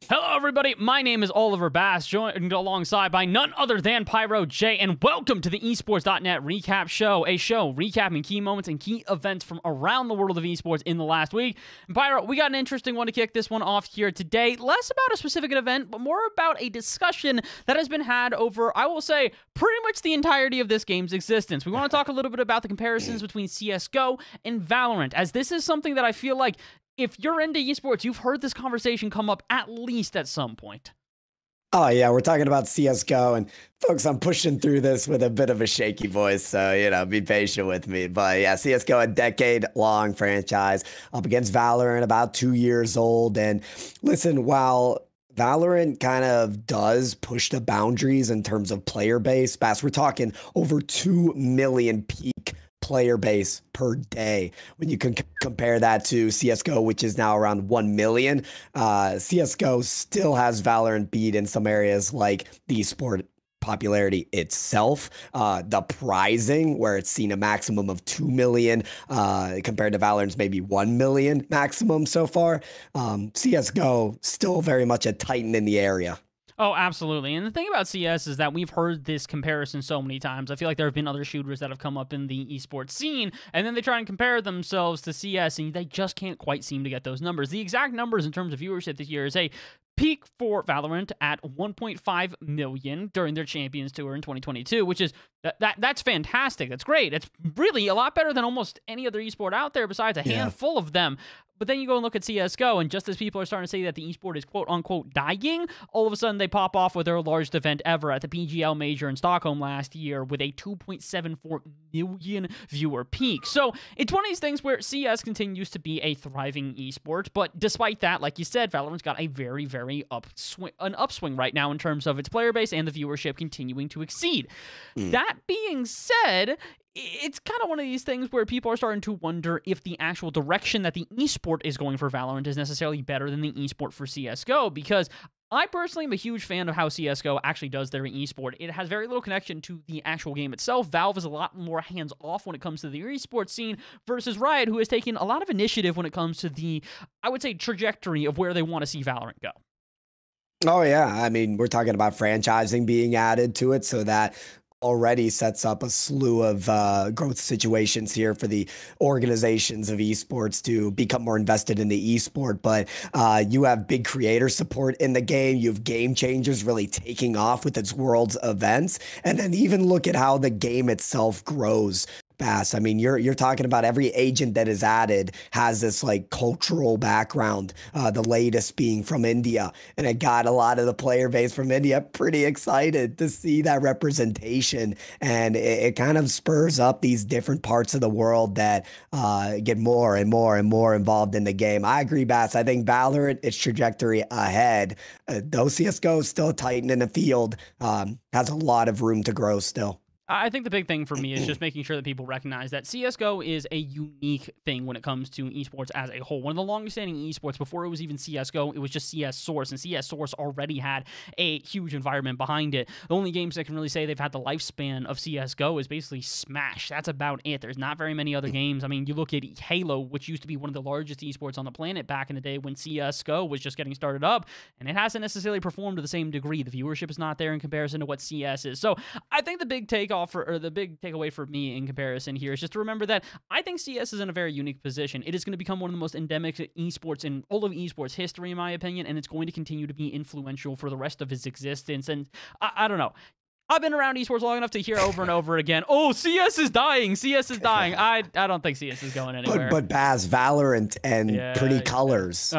Hello, everybody. My name is Oliver Bass, joined alongside by none other than Pyro J, and welcome to the Esports.net Recap Show, a show recapping key moments and key events from around the world of esports in the last week. And Pyro, we got an interesting one to kick this one off here today. Less about a specific event, but more about a discussion that has been had over, I will say, pretty much the entirety of this game's existence. We want to talk a little bit about the comparisons between CSGO and Valorant, as this is something that I feel like if you're into esports, you've heard this conversation come up at least at some point. Oh, yeah, we're talking about CSGO, and folks, I'm pushing through this with a bit of a shaky voice, so, be patient with me. But yeah, CSGO, a decade-long franchise up against Valorant, about 2 years old. And listen, while Valorant kind of does push the boundaries in terms of player base, Bass, we're talking over 2 million peak player base per day. When you can compare that to CSGO, which is now around 1 million, CSGO still has Valorant beat in some areas like the esport popularity itself, the prizing, where it's seen a maximum of 2 million compared to Valorant's maybe 1 million maximum so far. CSGO still very much a titan in the area. Oh, absolutely. And the thing about CS is that we've heard this comparison so many times. I feel like there have been other shooters that have come up in the esports scene, and then they try and compare themselves to CS, and they just can't quite seem to get those numbers. The exact numbers in terms of viewership this year is a peak for Valorant at 1.5 million during their Champions Tour in 2022, which is that's fantastic. That's great. It's really a lot better than almost any other esport out there besides a handful of them. But then you go and look at CSGO, and just as people are starting to say that the esport is quote-unquote dying, all of a sudden they pop off with their largest event ever at the PGL Major in Stockholm last year with a 2.74 million viewer peak. So it's one of these things where CS continues to be a thriving esport, but despite that, like you said, Valorant's got a very upswing right now in terms of its player base and the viewership continuing to exceed. That being said, it's kind of one of these things where people are starting to wonder if the actual direction that the esport is going for Valorant is necessarily better than the esport for CSGO, because I personally am a huge fan of how CSGO actually does their esport. It has very little connection to the actual game itself. Valve is a lot more hands-off when it comes to the esports scene versus Riot, who has taken a lot of initiative when it comes to the, I would say, trajectory of where they want to see Valorant go. Oh, yeah. I mean, we're talking about franchising being added to it, so that already sets up a slew of growth situations here for the organizations of esports to become more invested in the esport. But you have big creator support in the game. You have game changers really taking off with its world's events. And then even look at how the game itself grows. Bass, I mean, you're talking about every agent that is added has this like cultural background, the latest being from India, and it got a lot of the player base from India pretty excited to see that representation, and it kind of spurs up these different parts of the world that get more and more and more involved in the game. I agree, Bass. I think Valorant, its trajectory ahead, though CSGO is still a titan in the field, has a lot of room to grow still. I think the big thing for me is just making sure that people recognize that CSGO is a unique thing when it comes to esports as a whole. One of the longest-standing esports, before it was even CSGO, it was just CS Source, and CS Source already had a huge environment behind it. The only games that can really say they've had the lifespan of CSGO is basically Smash. That's about it. There's not very many other games. I mean, you look at Halo, which used to be one of the largest esports on the planet back in the day when CSGO was just getting started up, and it hasn't necessarily performed to the same degree. The viewership is not there in comparison to what CS is. So I think the big the big takeaway for me in comparison here is just to remember that I think CS is in a very unique position. It is going to become one of the most endemic esports in all of esports history, in my opinion, and it's going to continue to be influential for the rest of its existence. And I don't know. I've been around esports long enough to hear over and over again, oh, CS is dying, CS is dying. I don't think CS is going anywhere. But Baz, Valorant and Pretty Colors,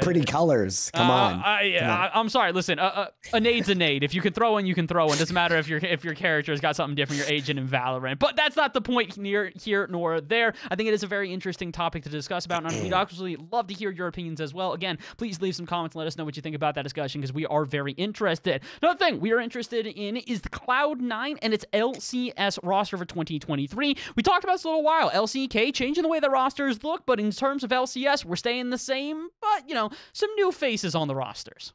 Pretty Colors, come on. I'm sorry, listen, a nade's a nade. If you can throw one, you can throw one. Doesn't matter if your character's got something different, your agent in Valorant. But that's not the point here nor there. I think it is a very interesting topic to discuss about, and we'd actually love to hear your opinions as well. Again, please leave some comments and let us know what you think about that discussion, because we are very interested. Another thing we are interested in is the Cloud9 and its LCS roster for 2023. We talked about this a little while. LCK changing the way the rosters look, but in terms of LCS, we're staying the same, but, some new faces on the rosters.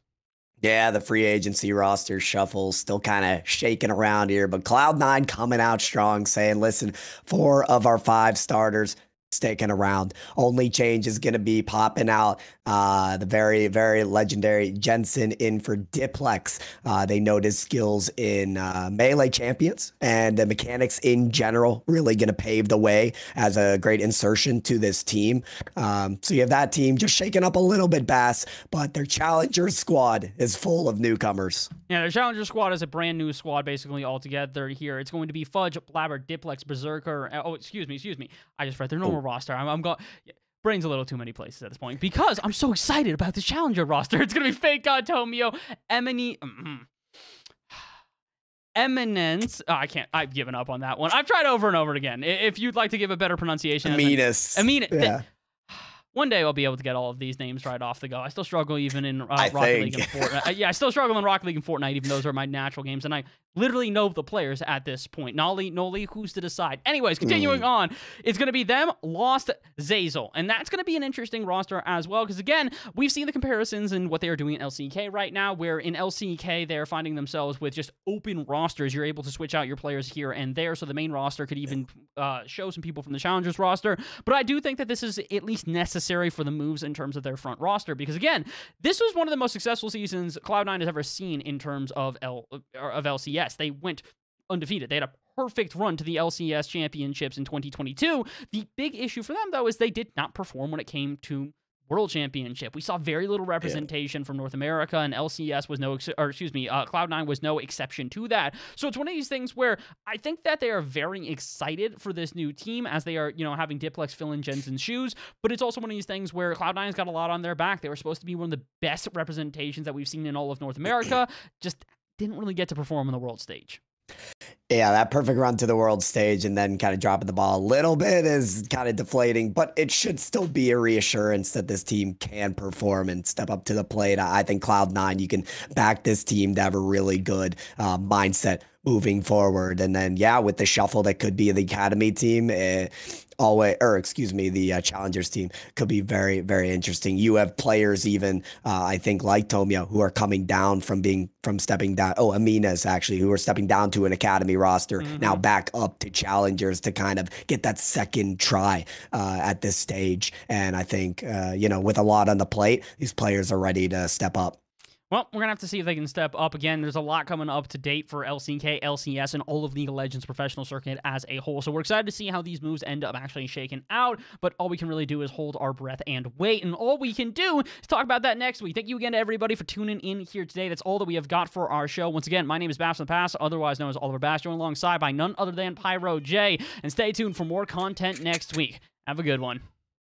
Yeah, the free agency roster shuffle still kind of shaking around here, but Cloud9 coming out strong, saying, listen, 4 of our 5 starters sticking around. Only change is going to be popping out the very, very legendary Jensen in for Diplex. They know his skills in melee champions and the mechanics in general, really going to pave the way as a great insertion to this team. So you have that team just shaking up a little bit, Bass, but their challenger squad is full of newcomers. Yeah, their challenger squad is a brand new squad basically altogether here. It's going to be Fudge, Blabber, Diplex, Berserker. Oh, excuse me. I just read their normal roster. I'm going. Brain's a little too many places at this point because I'm so excited about this challenger roster. It's gonna be Fake God, Tomio, Eminence. Oh, I can't. I've given up on that one. I've tried over and over again. If you'd like to give a better pronunciation, Eminence. Yeah. One day I'll be able to get all of these names right off the go. I still struggle even in Rocket League and Fortnite. Yeah, I still struggle in Rocket League and Fortnite, even those are my natural games, and I literally know the players at this point. Nolly, who's to decide? Anyways, continuing on, it's going to be them, Lost, Zazel, and that's going to be an interesting roster as well, because again, we've seen the comparisons in what they are doing in LCK right now, where in LCK, they're finding themselves with just open rosters. You're able to switch out your players here and there, so the main roster could even show some people from the Challengers roster, but I do think that this is at least necessary for the moves in terms of their front roster, because again, this was one of the most successful seasons Cloud9 has ever seen in terms of LCS. They went undefeated. They had a perfect run to the LCS Championships in 2022. The big issue for them, though, is they did not perform when it came to World Championship. We saw very little representation from North America, and LCS was Cloud9 was no exception to that. So it's one of these things where I think that they are very excited for this new team as they are, having Diplex fill in Jensen's shoes, but it's also one of these things where Cloud9's got a lot on their back. They were supposed to be one of the best representations that we've seen in all of North America, just didn't really get to perform on the world stage. Yeah, that perfect run to the world stage and then kind of dropping the ball a little bit is kind of deflating, but it should still be a reassurance that this team can perform and step up to the plate. I think Cloud9, you can back this team to have a really good mindset moving forward. And then, yeah, with the shuffle that could be the academy team, the challengers team could be very, very interesting. You have players even, I think, like Tomio, who are coming down from stepping down. Oh, Amina's actually, who are stepping down to an academy roster, now back up to challengers to kind of get that second try at this stage. And I think, with a lot on the plate, these players are ready to step up. Well, we're going to have to see if they can step up again. There's a lot coming up to date for LCK, LCS, and all of League of Legends professional circuit as a whole. So we're excited to see how these moves end up actually shaking out. But all we can really do is hold our breath and wait. And all we can do is talk about that next week. Thank you again to everybody for tuning in here today. That's all that we have got for our show. Once again, my name is Bash from the Past, otherwise known as Oliver Bash, joined alongside by none other than Pyro J. And stay tuned for more content next week. Have a good one.